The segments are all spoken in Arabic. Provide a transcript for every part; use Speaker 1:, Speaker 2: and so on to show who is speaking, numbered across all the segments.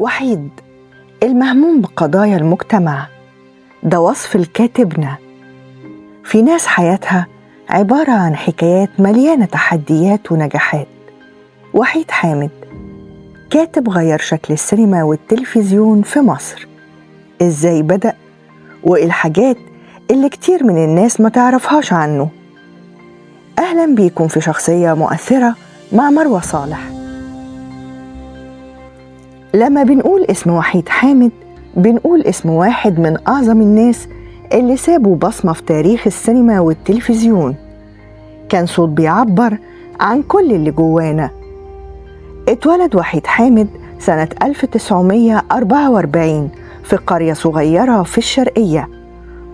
Speaker 1: وحيد المهموم بقضايا المجتمع، ده وصف لكاتبنا. في ناس حياتها عبارة عن حكايات مليانة تحديات ونجاحات. وحيد حامد كاتب غير شكل السينما والتلفزيون في مصر. إزاي بدأ؟ وإيه الحاجات اللي كتير من الناس ما تعرفهاش عنه؟ أهلا بيكم في شخصية مؤثرة مع مروة صالح. لما بنقول اسم وحيد حامد بنقول اسم واحد من أعظم الناس اللي سابوا بصمة في تاريخ السينما والتلفزيون. كان صوت بيعبر عن كل اللي جوانا. اتولد وحيد حامد سنة 1944 في قرية صغيرة في الشرقية،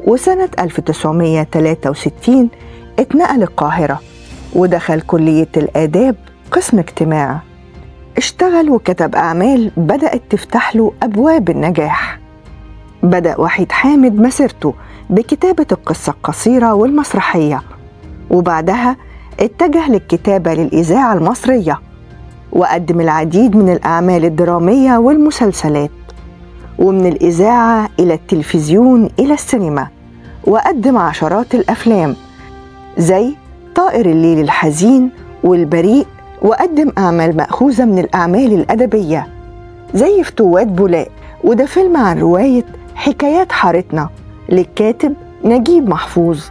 Speaker 1: وسنة 1963 اتنقل القاهرة ودخل كلية الآداب قسم اجتماع. اشتغل وكتب أعمال بدأت تفتح له أبواب النجاح. بدأ وحيد حامد مسيرته بكتابة القصة القصيرة والمسرحية، وبعدها اتجه للكتابة للإذاعة المصرية، وقدم العديد من الأعمال الدرامية والمسلسلات، ومن الإذاعة إلى التلفزيون إلى السينما، وقدم عشرات الأفلام زي طائر الليل الحزين والبريء، وقدم أعمال مأخوذة من الأعمال الأدبية زي فتوات بولاق، وده فيلم عن رواية حكايات حارتنا للكاتب نجيب محفوظ،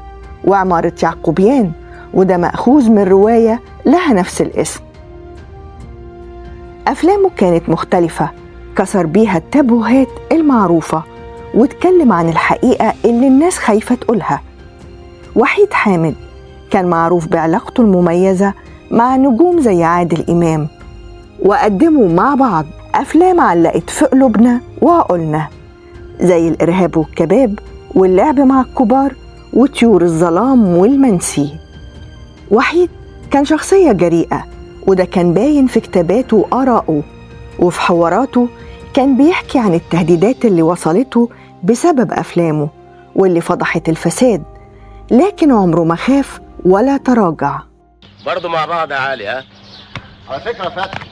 Speaker 1: وعمارة يعقوبيان، وده مأخوذ من رواية لها نفس الاسم. أفلامه كانت مختلفة، كسر بيها التابوهات المعروفة واتكلم عن الحقيقة اللي الناس خايفة تقولها. وحيد حامد كان معروف بعلاقته المميزة مع نجوم زي عادل إمام، وقدموا مع بعض أفلام علقت في قلوبنا وعقولنا زي الإرهاب والكباب واللعب مع الكبار وطيور الظلام والمنسي. وحيد كان شخصية جريئة، وده كان باين في كتاباته وآرائه، وفي حواراته كان بيحكي عن التهديدات اللي وصلته بسبب أفلامه واللي فضحت الفساد، لكن عمره ما خاف ولا تراجع.
Speaker 2: برضو مع بعض يا علي. ها
Speaker 3: على فكرة فتحي،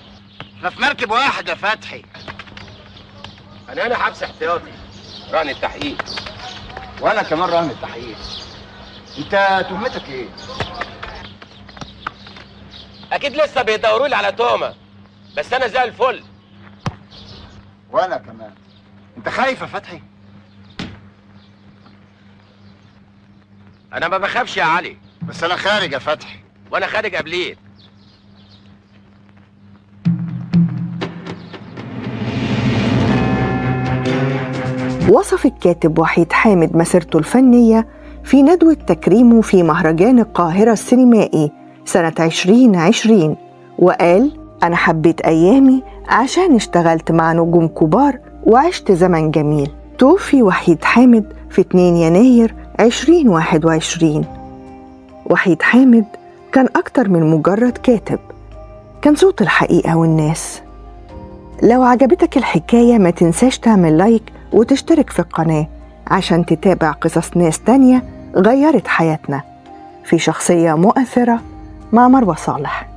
Speaker 3: احنا في مركب واحد يا فتحي.
Speaker 2: انا حبس احتياطي رهن التحقيق.
Speaker 3: وانا كمان رهن التحقيق. انت تهمتك ايه؟
Speaker 2: اكيد لسه بيدوروا لي على تهمه، بس انا زي الفل.
Speaker 3: وانا كمان. انت خايف يا فتحي؟
Speaker 2: انا ما بخافش يا علي،
Speaker 3: بس انا خارج يا فتحي.
Speaker 2: وانا خارج قبليك.
Speaker 1: وصف الكاتب وحيد حامد مسيرته الفنية في ندوة تكريمه في مهرجان القاهرة السينمائي سنة 2020، وقال: أنا حبيت أيامي عشان اشتغلت مع نجوم كبار وعشت زمن جميل. توفي وحيد حامد في 2 يناير 2021. وحيد حامد كان أكتر من مجرد كاتب، كان صوت الحقيقة والناس. لو عجبتك الحكاية ما تنساش تعمل لايك وتشترك في القناة عشان تتابع قصص ناس تانية غيرت حياتنا في شخصية مؤثرة مع مروة صالح.